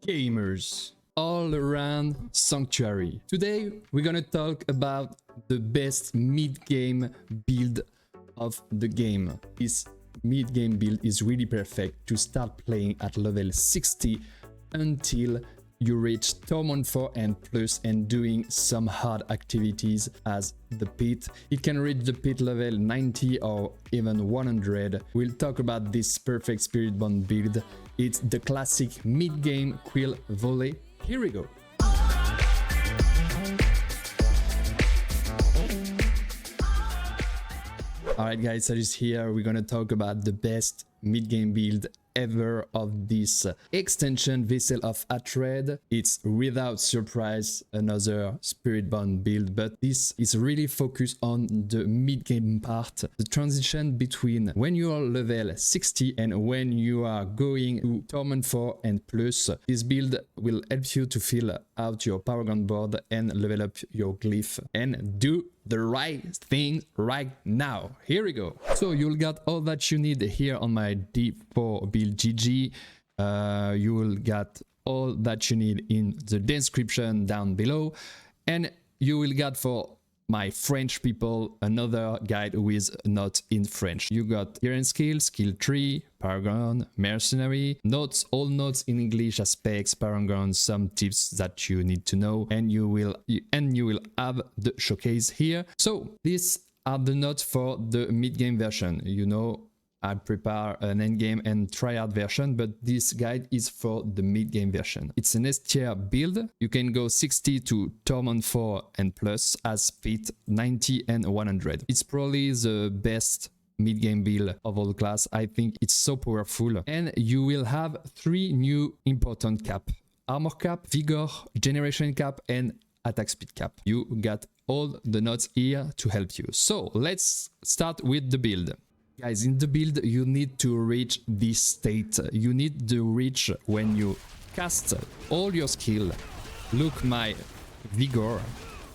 gamers all around Sanctuary. Today we're gonna talk about the best mid-game build of the game. This mid-game build is really perfect to start playing at level 60 until you reach Torment 4 and plus and doing some hard activities as the pit. It can reach the pit level 90 or even 100. We'll talk about this perfect Spiritborn build. It's the classic mid-game Quill Volley. Here we go. Alright guys, Sagittarian here. We're gonna talk about the best mid-game build ever of this extension Vessel of Hatred. It's without surprise another Spiritborn build, but this is really focused on the mid-game part, the transition between when you are level 60 and when you are going to Torment 4 and plus. This build will help you to fill out your Paragon board and level up your glyph and do the right thing right now. Here we go. So you'll get all that you need here on my D4 build GG. You will get all that you need in the description down below, and you will get for my French people another guide with notes in French. You got here and skill 3, Paragon, Mercenary, notes, all notes in English, aspects, Parangons, some tips that you need to know, and you will have the showcase here. So these are the notes for the mid-game version. You know, I prepare an endgame and tryhard version, but this guide is for the mid-game version. It's an S tier build. You can go 60 to Torment 4 and plus as fit 90 and 100. It's probably the best mid-game build of all class. I think it's so powerful. And you will have 3 new important cap: armor cap, vigor, generation cap, and attack speed cap. You got all the notes here to help you. So let's start with the build. Guys, in the build, you need to reach this state. You need to reach when you cast all your skill. Look, my vigor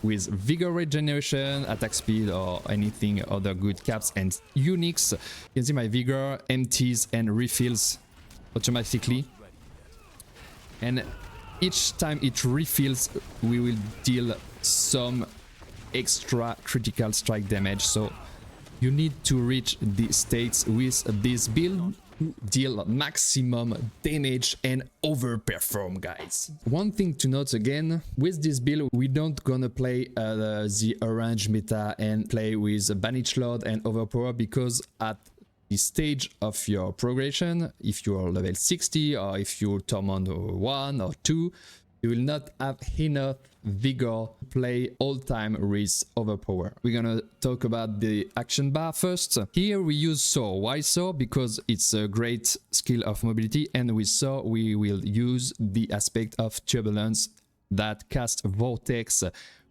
with vigor regeneration, attack speed, or anything other good caps and uniques. You can see my vigor empties and refills automatically. And each time it refills, we will deal some extra critical strike damage. So you need to reach the states with this build to deal maximum damage and overperform, guys. One thing to note again, with this build, we don't gonna play the orange meta and play with Banished Lord and Overpower, because at this stage of your progression, if you are level 60 or if you Torment 1 or 2, you will not have enough vigor to play all time with Overpower. We're gonna talk about the action bar first. Here we use Soar. Why Soar? Because it's a great skill of mobility, and with Soar we will use the aspect of turbulence that casts vortex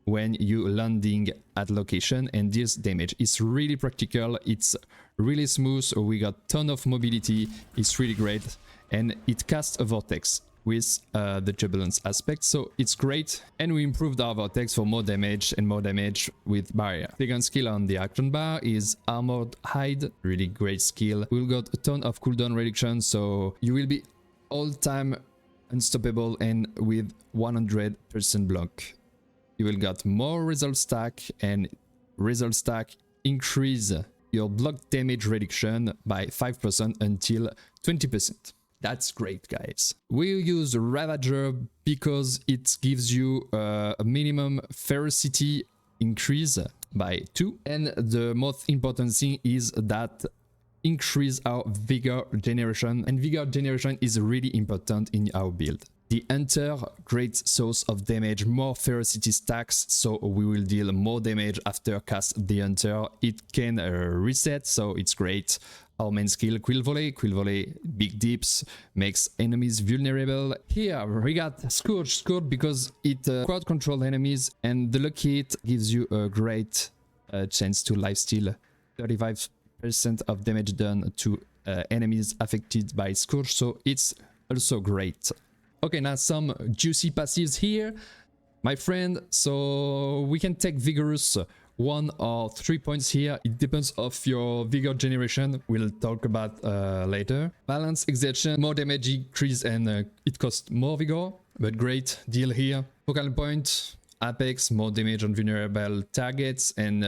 when you landing at location and deals damage. It's really practical, it's really smooth, we got ton of mobility, it's really great, and it casts a vortex with the turbulence aspect, so it's great. And we improved our vortex for more damage and more damage with barrier. Second skill on the action bar is Armored Hide, really great skill. We'll got a ton of cooldown reduction, so you will be all time unstoppable and with 100% block. You will got more result stack, and result stack increase your block damage reduction by 5% until 20%. That's great, guys. We use Ravager because it gives you a minimum ferocity increase by 2. And the most important thing is that increase our vigor generation. And vigor generation is really important in our build. The Hunter, great source of damage, more ferocity stacks, so we will deal more damage after cast the Hunter. It can reset, so it's great. Our main skill, Quill Volley. Quill Volley, big dips, makes enemies vulnerable. Here we got Scourge because it crowd control enemies, and the lucky hit gives you a great chance to lifesteal. 35% of damage done to enemies affected by Scourge, so it's also great. Okay, now some juicy passives here, my friend. So we can take Vigorous 1 or 3 points here. It depends of your vigor generation. We'll talk about later. Balance exertion, more damage increase, and it costs more vigor, but great deal here. Focal point, Apex, more damage on vulnerable targets and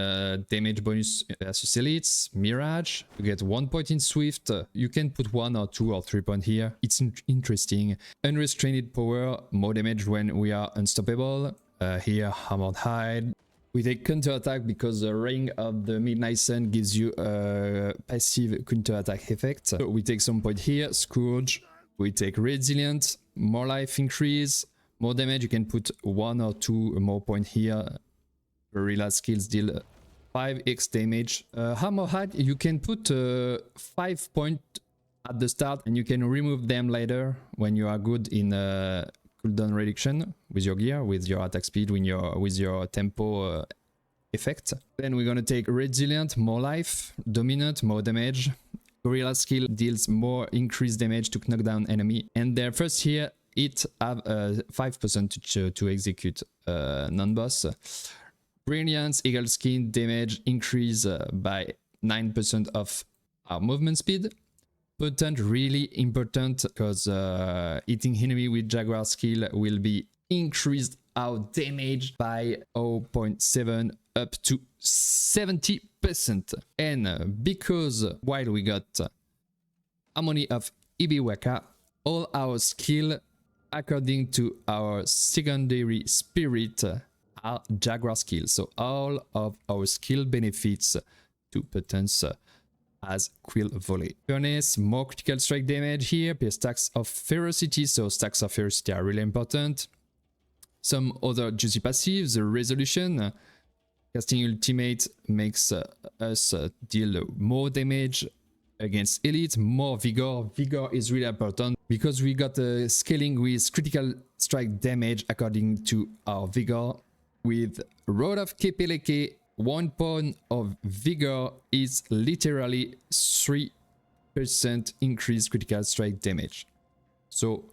damage bonus versus elites. Mirage, you get 1 point in Swift. You can put 1 or 2 or 3 points here. It's interesting. Unrestrained power, more damage when we are unstoppable. Here, Hammered Hide. We take counter attack because the Ring of the Midnight Sun gives you a passive counter attack effect. So we take some point here. Scourge. We take Resilient, more life increase. More damage, you can put 1 or 2 more points here. Guerrilla skills deal 5x damage. Hammer Hide, you can put 5 points at the start and you can remove them later when you are good in cooldown reduction with your gear, with your attack speed, with your tempo effect. Then we're gonna take Resilient, more life, Dominant, more damage. Guerrilla skill deals more increased damage to knock down enemy. And their first here, it have 5% to execute non-boss. Brilliance, Eagle Skin, damage increase by 9% of our movement speed. Potent, really important, because hitting enemy with Jaguar skill will be increased our damage by 0.7 up to 70%. And because while we got Harmony of Ibiwaka, all our skill according to our secondary spirit are Jaguar skills. So all of our skill benefits to potence as Quill Volley. Furnace, more critical strike damage here, per stacks of ferocity, so stacks of ferocity are really important. Some other juicy passives, the resolution. Casting ultimate makes us deal more damage against elite, more vigor. Vigor is really important because we got scaling with critical strike damage according to our vigor. With Rod of Kepeleke, 1 point of vigor is literally 3% increased critical strike damage. So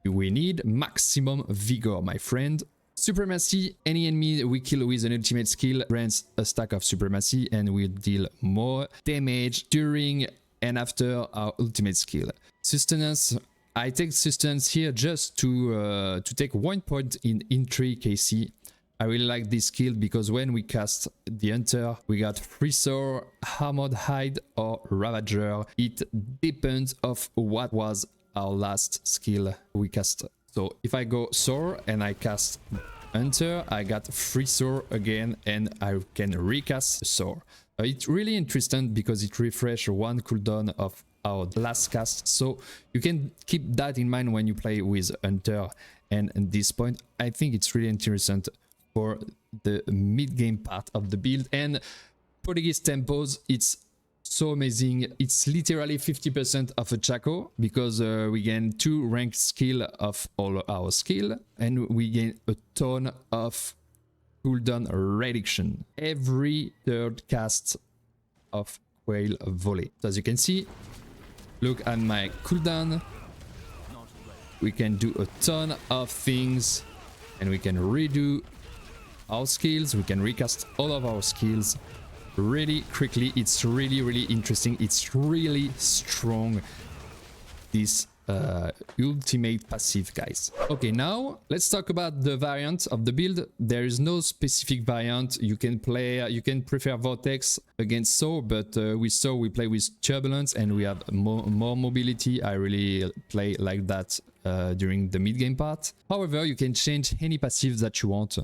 we need maximum vigor, my friend. Supremacy, any enemy we kill with an ultimate skill grants a stack of supremacy and will deal more damage during and after our ultimate skill. Sustenance, I take sustenance here just to take 1 point in entry KC. I really like this skill because when we cast the Hunter, we got Freezer, Armored Hide or Ravager. It depends of what was our last skill we cast. So if I go Soar and I cast Hunter, I got Freezer again and I can recast Soar. It's really interesting because it refreshes 1 cooldown of our last cast. So you can keep that in mind when you play with Hunter. And at this point, I think it's really interesting for the mid-game part of the build. And Portuguese tempos, it's so amazing. It's literally 50% of a Chaco because we gain 2 ranked skill of all our skill and we gain a ton of cooldown reduction every 3rd cast of Quill Volley. So as you can see, look at my cooldown. We can do a ton of things and we can redo our skills. We can recast all of our skills really quickly. It's really interesting. It's really strong, this ultimate passive, guys. Okay, now let's talk about the variant of the build. There is no specific variant. You can prefer Vortex against Soar, but with Soar we play with Turbulence and we have more mobility. I really play like that during the mid-game part. However, you can change any passive that you want,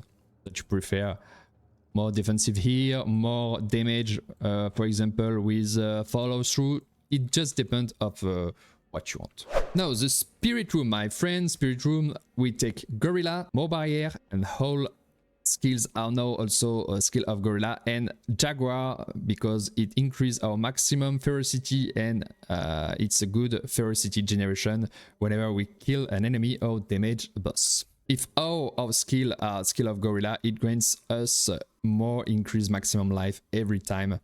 that you prefer. More defensive here, more damage, for example, with follow through. It just depends of what you want. Now, the Spirit Room, my friend. Spirit Room, we take Gorilla, more barrier, and whole skills are now also a skill of Gorilla, and Jaguar, because it increases our maximum ferocity and it's a good ferocity generation whenever we kill an enemy or damage a boss. If all our skill are skill of Gorilla, it grants us more increased maximum life every time.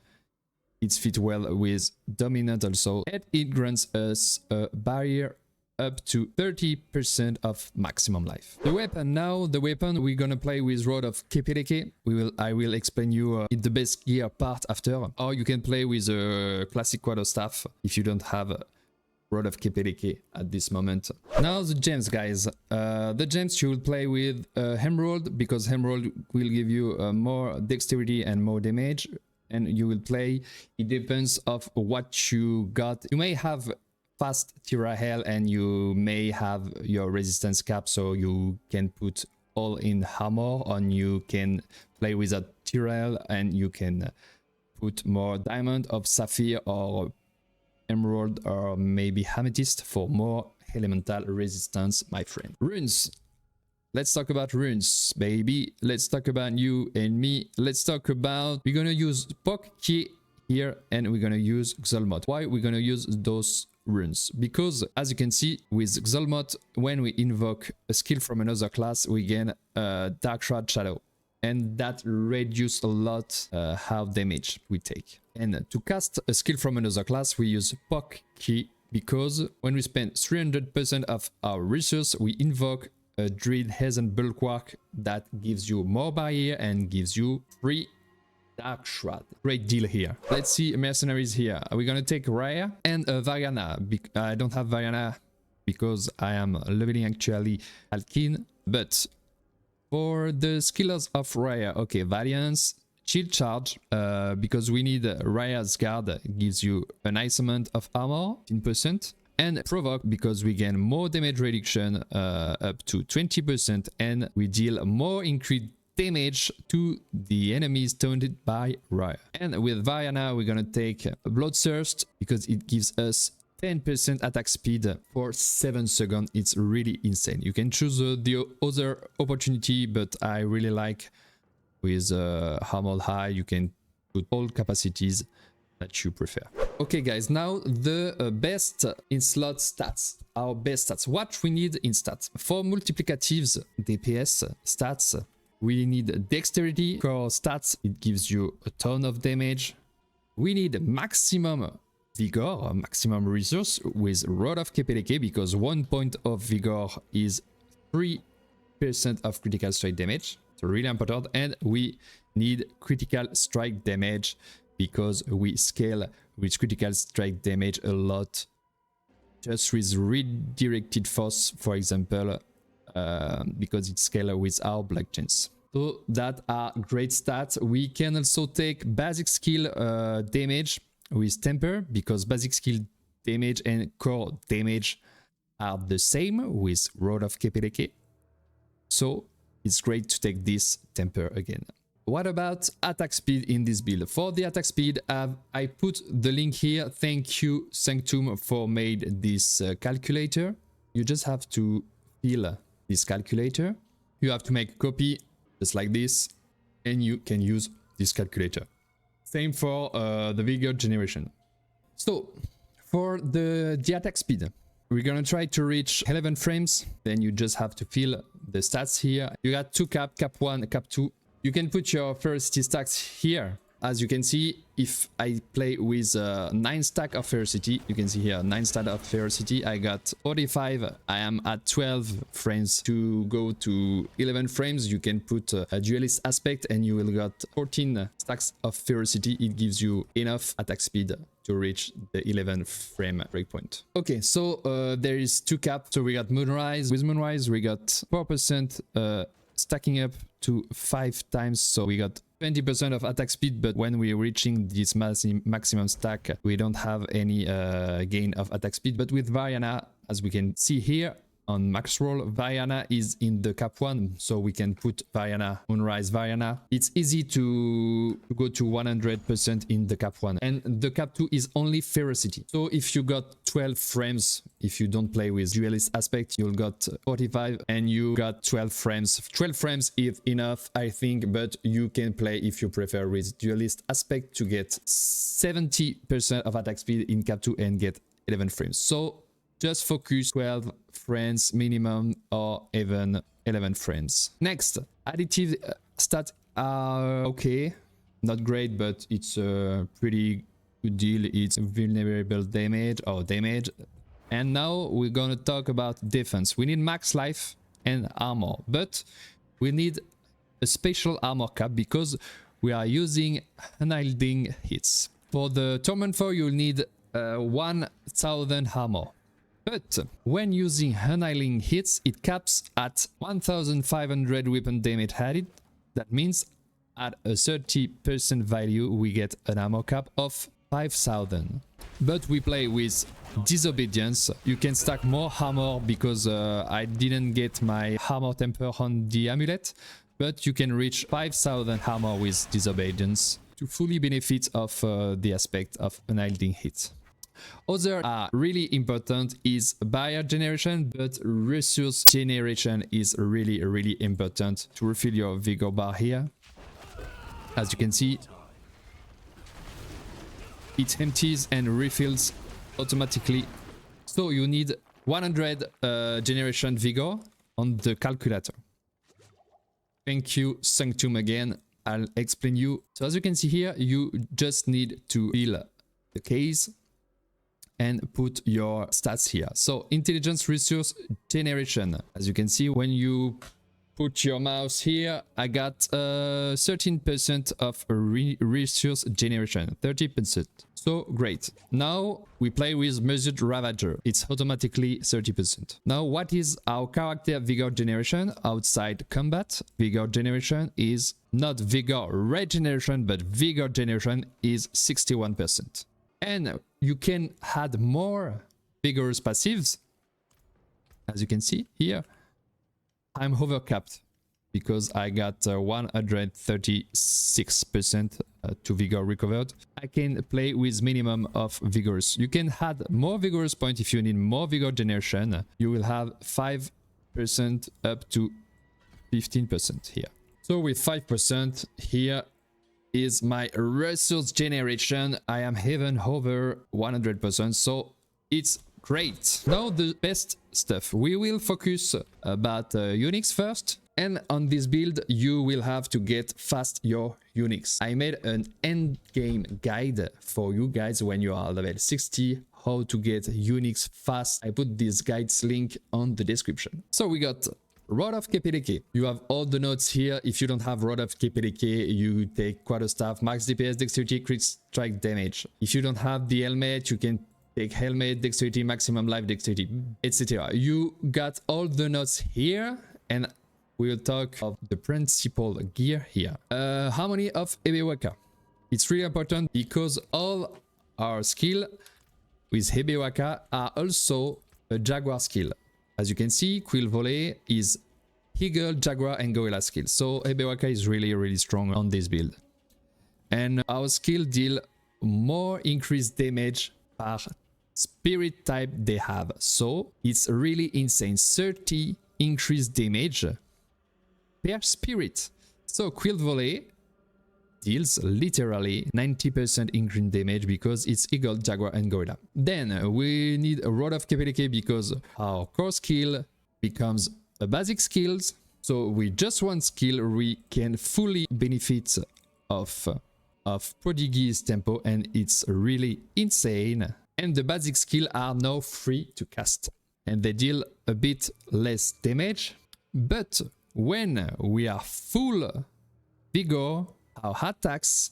It fits well with Dominant also, and it grants us a barrier up to 30% of maximum life. The weapon now, we're gonna play with Rod of Kepeleke. I will explain you in the best gear part after, or you can play with a classic quarterstaff if you don't have a Rod of Kepeleke at this moment. Now the gems, guys. The gems you will play with Emerald, because Emerald will give you more dexterity and more damage, and you will play, it depends of what you got. You may have fast Tira Hell and you may have your resistance cap, so you can put all in armor, and you can play with a Tira Hell and you can put more diamond of sapphire or emerald or maybe amethyst for more elemental resistance, my friend. Runes. Let's talk about runes, baby. Let's talk about you and me. Let's talk about, we're gonna use Pok here and we're gonna use Xolmot. Why we're gonna use those runes? Because as you can see with Xolmot, when we invoke a skill from another class, we gain Dark Shroud Shadow, and that reduces a lot how damage we take. And to cast a skill from another class, we use Pok, because when we spend 300% of our resource, we invoke a Druid Hazen Bulwark that gives you more barrier and gives you free Dark Shroud. Great deal here. Let's see Mercenaries here. We're gonna take Raya and Variana. I don't have Variana because I am leveling actually Alkin, but for the skills of Raya, okay, Valiance, Shield Charge, because we need Raya's Guard, gives you an nice amount of armor, 15%, and Provoke, because we gain more damage reduction up to 20%, and we deal more increased damage to the enemies taunted by Raya. And with Variana, we're gonna take Bloodthirst, because it gives us 10% attack speed for 7 seconds. It's really insane. You can choose the other opportunity, but I really like with Armor High. You can put all capacities that you prefer. Okay guys, now the best in slot stats, our best stats. What we need in stats for multiplicatives DPS stats, we need dexterity core stats, it gives you a ton of damage. We need maximum vigor, maximum resource with Rod of Kepeleke, because 1 point of vigor is 3% of critical strike damage. It's really important. And we need critical strike damage, because we scale with critical strike damage a lot just with redirected force, for example, because it scales with our blockchains. So that are great stats. We can also take basic skill damage with Temper, because basic skill damage and core damage are the same with Rod of Kepeleke. So it's great to take this Temper again. What about attack speed in this build? For the attack speed, I put the link here. Thank you, Sanctum, for made this calculator. You just have to fill this calculator. You have to make a copy just like this, and you can use this calculator. Same for the vigor generation. So for the attack speed, we're gonna try to reach 11 frames. Then you just have to fill the stats here. You got 2 cap, cap 1, cap 2. You can put your ferocity stacks here. As you can see, if I play with 9 stack of ferocity, you can see here 9 stack of ferocity, I got 45. I am at 12 frames. To go to 11 frames, you can put a duelist aspect and you will got 14 stacks of ferocity. It gives you enough attack speed to reach the 11 frame breakpoint. Okay, so there is 2 cap. So we got Moonrise. With Moonrise, we got 4% stacking up to 5 times, so we got 20% of attack speed, but when we're reaching this maximum stack, we don't have any gain of attack speed. But with Variana, as we can see here on max roll, Variana is in the cap 1, so we can put Variana, Moonrise Variana. It's easy to go to 100% in the cap 1, and the cap 2 is only ferocity. So if you got 12 frames, if you don't play with duelist aspect, you'll got 45 and you got 12 frames. 12 frames is enough, I think, but you can play if you prefer with duelist aspect to get 70% of attack speed in cap 2 and get 11 frames. So just focus 12 frames minimum or even 11 frames. Next, additive stats are okay. Not great, but it's a pretty good deal. It's vulnerable damage or damage And now we're gonna talk about defense. We need max life and armor, but we need a special armor cap because we are using unyielding hits. For the Torment 4 you'll need 1000 armor. But when using unyielding hits, it caps at 1500 weapon damage added. That means at a 30% value we get an armor cap of 5000. But we play with Disobedience. You can stack more armor because I didn't get my armor temper on the amulet, but you can reach 5000 armor with Disobedience to fully benefit of the aspect of unyielding hit. Other are really important is barrier generation, but resource generation is really important to refill your vigor bar here. As you can see, it empties and refills automatically. So you need 100 generation vigor on the calculator. Thank you, Sanctum again. I'll explain you. So as you can see here, you just need to fill the case and put your stats here. So intelligence resource generation. As you can see, when you put your mouse here, I got 13% of resource generation, 30%. So great. Now we play with Measured Ravager. It's automatically 30%. Now what is our character vigor generation outside combat? Vigor generation is not vigor regeneration, but vigor generation is 61%. And you can add more vigorous passives. As you can see here, I'm overcapped because I got 136% to vigor recovered. I can play with minimum of vigorous. You can add more vigorous point if you need more vigor generation. You will have 5% up to 15% here. So with 5% here is my resource generation. I am even over 100%, so it's great. Now the best stuff. We will focus about Unix first. And on this build, you will have to get fast your Unix. I made an end game guide for you guys when you are level 60, how to get Unix fast. I put this guide's link on the description. So we got Rod of Kepeleke. You have all the notes here. If you don't have Rod of Kepeleke, you take Quarterstaff, max DPS, dexterity, crit strike damage. If you don't have the helmet, you can take helmet, dexterity, maximum life, dexterity, etc. You got all the notes here, and we'll talk of the principal gear here. Harmony of Ebewaka. It's really important because all our skill with Ebewaka are also a Jaguar skill. As you can see, Quill Volley is Eagle, Jaguar and Gorilla skill. So Ebewaka is really strong on this build. And our skill deal more increased damage per spirit type they have. So it's really insane. 30 increased damage per spirit. So Quill Volley deals literally 90% increased damage because it's Eagle, Jaguar and Gorilla. Then we need a Rod of Kepeleke because our core skill becomes a basic skills. So with just one skill we can fully benefit of Prodigy's tempo, and it's really insane. And the basic skill are now free to cast and they deal a bit less damage. But when we are full vigor, our attacks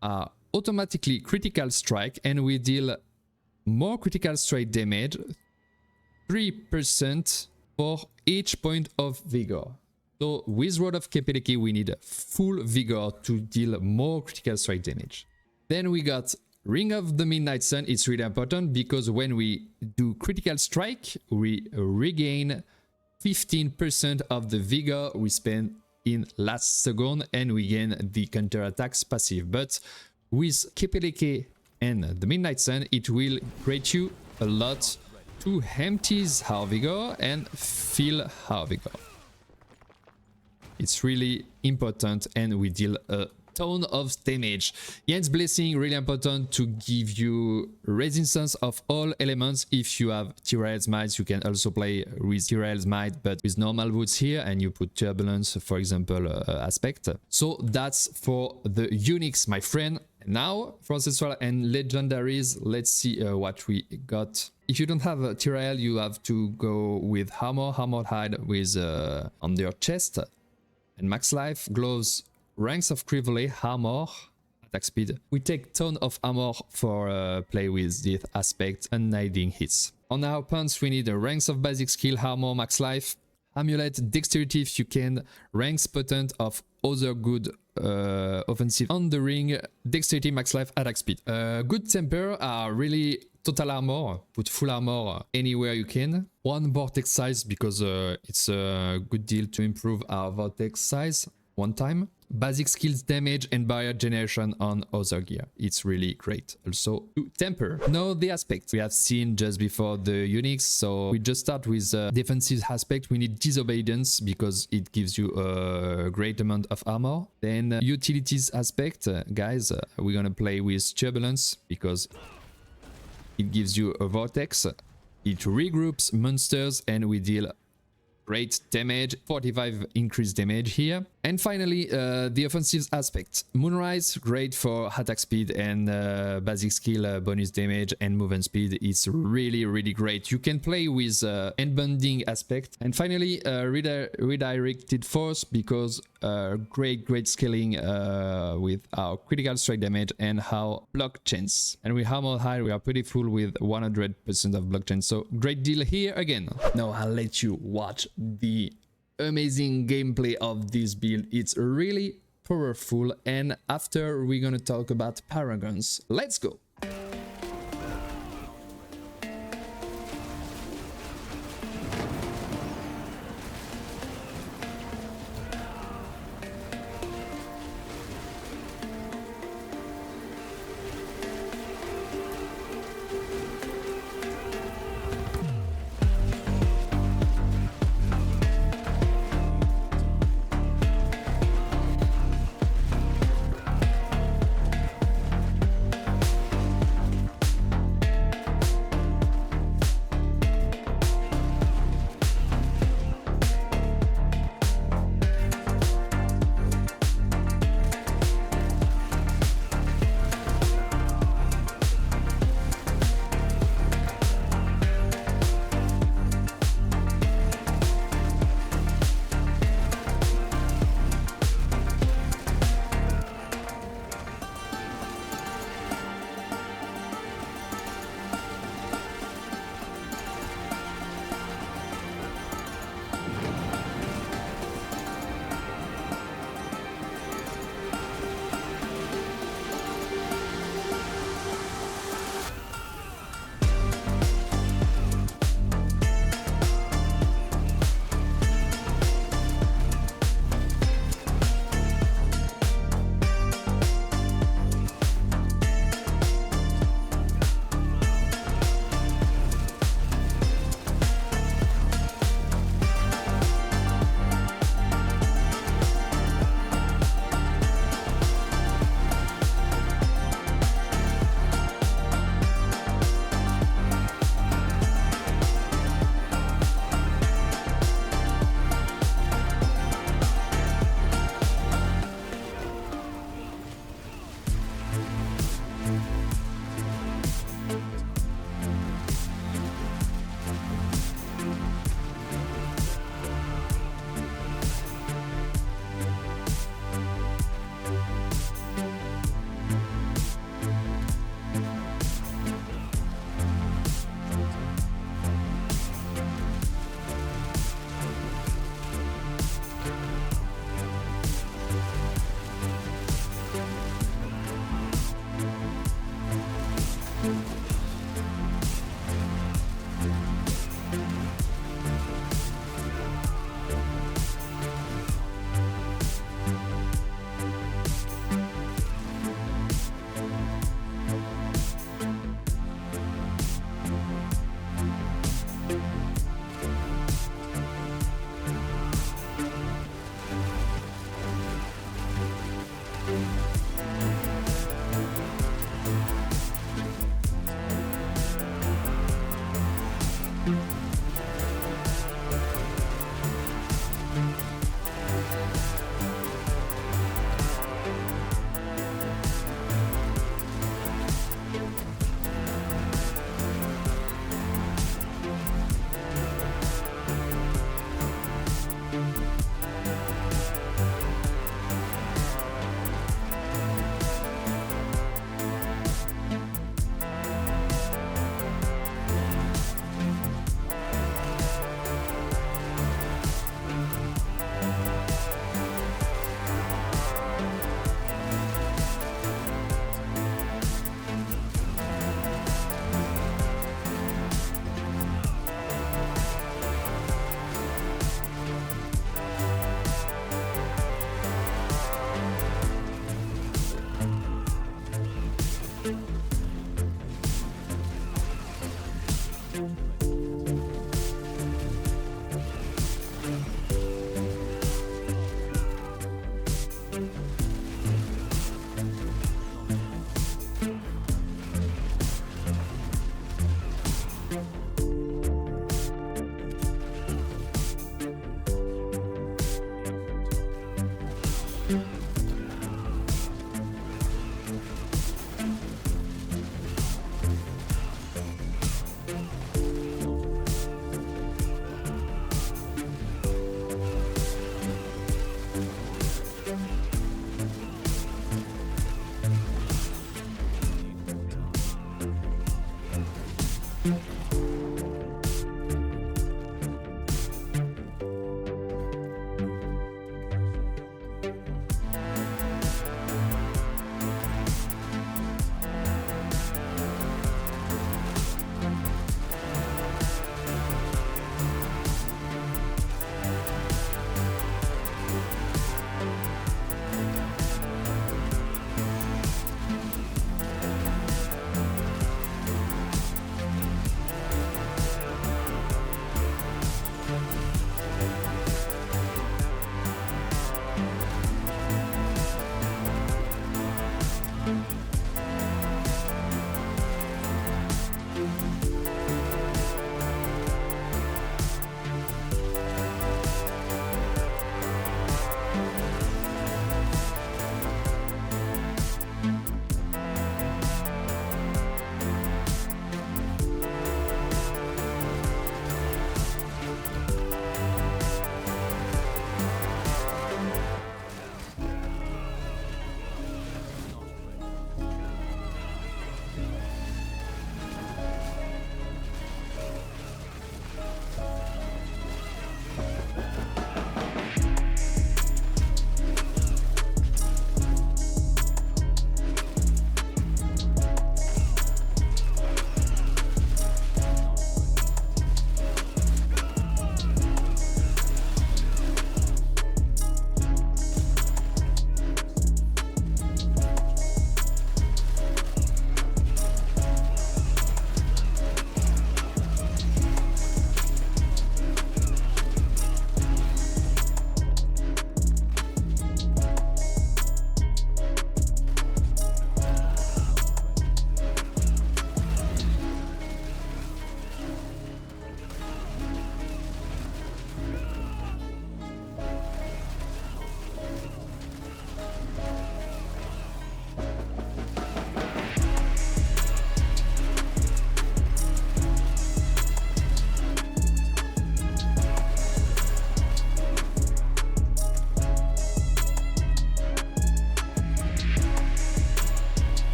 are automatically critical strike and we deal more critical strike damage, 3% for each point of vigor. So with Rod of Kepeleke we need full vigor to deal more critical strike damage. Then we got Ring of the Midnight Sun. It's really important because when we do critical strike we regain 15% of the vigor we spend in last second and we gain the counterattacks passive. But with Kepeleke and the Midnight Sun it will create you a lot to empty our vigor and fill our vigor. It's really important and we deal a ton of damage. Yen's Blessing, really important to give you resistance of all elements. If you have Tyrael's Might, you can also play with Tyrael's Might but with normal boots here and you put Turbulence, for example, aspect. So that's for the Unix, my friend. Now, for ancestral and legendaries, let's see what we got. If you don't have a Tyrael, you have to go with armored hide with on your chest, and max life, gloves, ranks of Crivelay, armor, attack speed. We take ton of armor for play with this aspect, unhiding hits. On our pants, we need ranks of basic skill, armor, max life, amulet, dexterity if you can, ranks potent of other good offensive on the ring, dexterity, max life, attack speed. Good temper are really total armor, put full armor anywhere you can. One vortex size because it's a good deal to improve our vortex size one time. Basic skills, damage and barrier generation on other gear. It's really great. Also, temper. Now the aspect we have seen just before the uniques. So we just start with defensive aspect. We need disobedience because it gives you a great amount of armor. Then utilities aspect, guys, we're gonna play with turbulence because it gives you a vortex. It regroups monsters and we deal great damage, 45 increased damage here. And finally, the offensive aspect. Moonrise, great for attack speed and basic skill, bonus damage and movement speed. It's really great. You can play with endbending aspect. And finally, redirected force because great scaling with our critical strike damage and our block chance. And with armor high, we are pretty full with 100% of block chance. So great deal here again. Now I'll let you watch the amazing gameplay of this build. It's really powerful, and after we're gonna talk about Parangons. Let's go.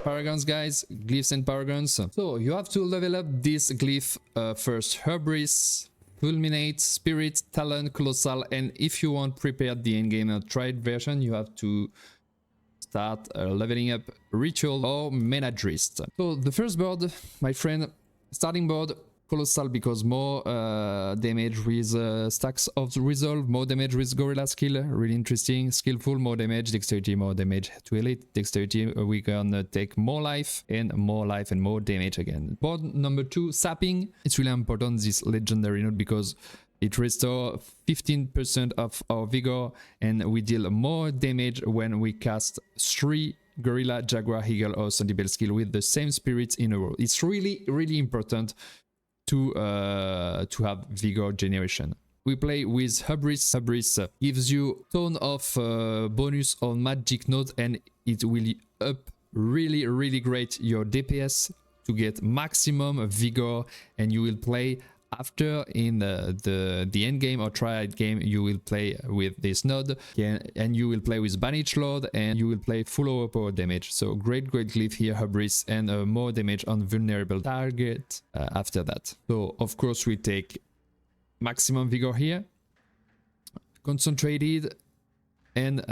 Paragons, guys, glyphs and paragons. So you have to level up this glyph first: Hubris, Fulminate, Spirit, Talon, Colossal, and if you want prepared the endgame tried version, you have to start leveling up Ritual or Menadrist. So the first board, my friend, starting board, Colossal, because more damage with stacks of resolve, more damage with gorilla skill, really interesting. Skillful, more damage. Dexterity, more damage to elite. Dexterity, we can take more life and more damage again. Board number 2, Sapping. It's really important, this legendary node, because it restores 15% of our vigor, and we deal more damage when we cast 3 gorilla, jaguar, eagle or Thunderbell skill with the same spirits in a row. It's really important to have vigor generation. We play with Hubris. Hubris gives you ton of bonus on magic node, and it will up really great your DPS to get maximum vigor, and you will play after in the end game or triad game. You will play with this node, and you will play with Banished Lord, and you will play full overpower damage. So great glyph here, Hubris, and more damage on vulnerable target after that. So of course we take maximum vigor here, concentrated, and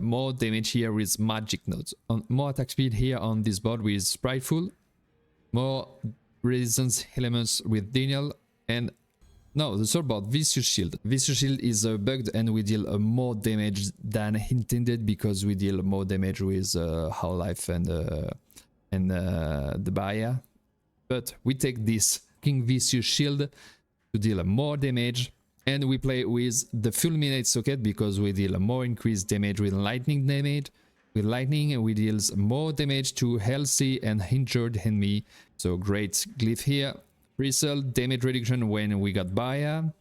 more damage here with magic nodes. More attack speed here on this board with Spriteful, more resistance elements with Daniel, and no, the third board, Vicious Shield. Vicious Shield is bugged, and we deal more damage than intended because we deal more damage with How Life and the barrier. But we take this King Vicious Shield to deal more damage, and we play with the Fulminate socket because we deal more increased damage with lightning damage. With lightning, we deal more damage to healthy and injured enemy. So great glyph here. Result, damage reduction when we got barrier.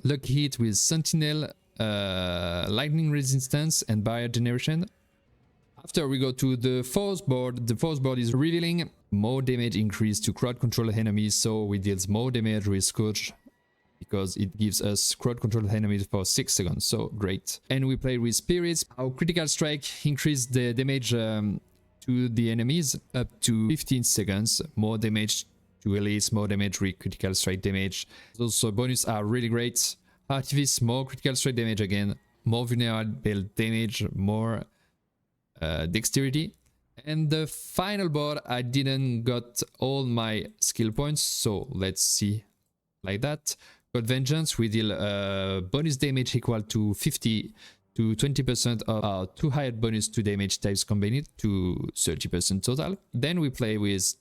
Lucky hit with Sentinel, lightning resistance and barrier generation. After we go to the fourth board. The fourth board is revealing more damage increase to crowd control enemies. So we deal more damage with Scourge, because it gives us crowd control enemies for 6 seconds, so great. And we play with Spirits. Our critical strike increase the damage to the enemies up to 15 seconds. More damage to elites, more damage with critical strike damage. Also bonus are really great. Artifice, more critical strike damage again, more vulnerable damage, more dexterity. And the final board, I didn't got all my skill points, so let's see like that. Got Vengeance, we deal bonus damage equal to 50 to 20% of our 2 higher bonus to damage types combined to 30% total. Then we play with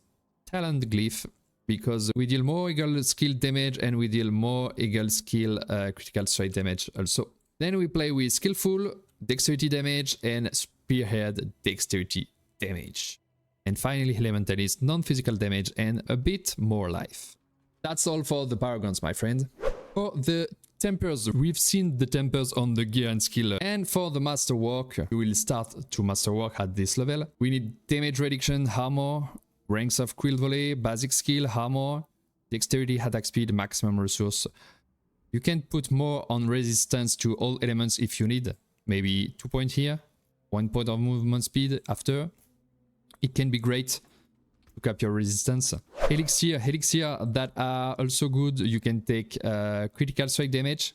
Talent Glyph because we deal more eagle skill damage and we deal more eagle skill critical strike damage also. Then we play with Skillful, Dexterity damage, and Spearhead Dexterity damage. And finally Elementalist, non-physical damage and a bit more life. That's all for the Paragons, my friend. For the Tempers, we've seen the Tempers on the gear and skill. And for the Masterwork, we will start to Masterwork at this level. We need damage reduction, armor, ranks of Quill Volley, basic skill, armor, dexterity, attack speed, maximum resource. You can put more on resistance to all elements if you need. Maybe 2 points here, 1 point of movement speed after. It can be great to cap your resistance. Elixir that are also good. You can take critical strike damage,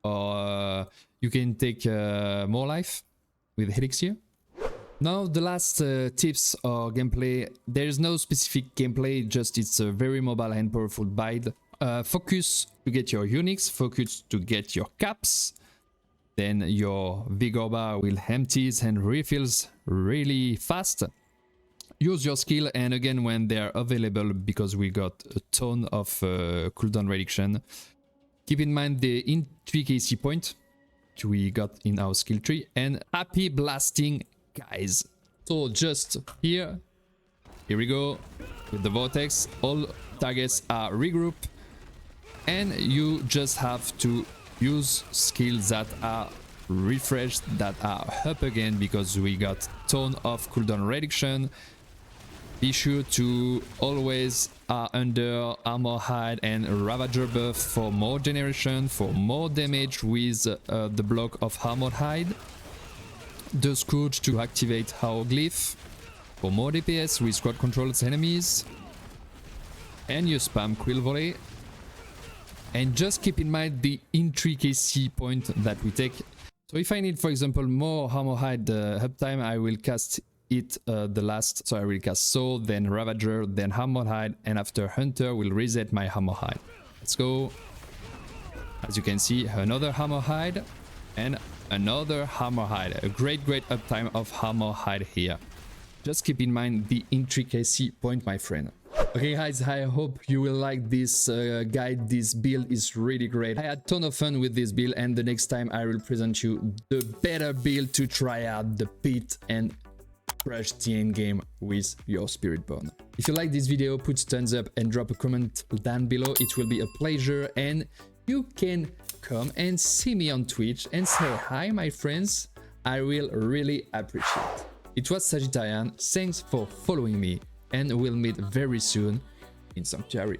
or you can take more life with Elixir. Now the last tips or gameplay. There is no specific gameplay, just it's a very mobile and powerful build. Focus to get your uniques, focus to get your caps. Then your vigor bar will empties and refills really fast. Use your skill, and again when they are available, because we got a ton of cooldown reduction. Keep in mind the intricacy point we got in our skill tree, and happy blasting, guys. So just here we go with the vortex. All targets are regrouped, and you just have to use skills that are refreshed, that are up again, because we got ton of cooldown reduction. Be sure to always under Armor Hide and Ravager buff for more generation, for more damage with the block of Armor Hide. The Scourge to activate our glyph. For more DPS, we squad control its enemies. And you spam Quill Volley. And just keep in mind the intricacy point that we take. So if I need, for example, more Armor Hide uptime, I will cast it the last. So I will cast Soul, then Ravager, then Armor Hide, and after Hunter will reset my Armor Hide. Let's go. As you can see, another Armor Hide and another Armor Hide. A great uptime of Armor Hide here. Just keep in mind the intricacy point, my friend. Okay guys, I hope you will like this guide. This build is really great. I had a ton of fun with this build, and the next time I will present you the better build to try out the pit and crush the end game with your Spiritborn. If you like this video, put thumbs up and drop a comment down below. It will be a pleasure, and you can come and see me on Twitch and say hi, my friends. I will really appreciate it. It was Sagittarian. Thanks for following me, and we'll meet very soon in Sanctuary.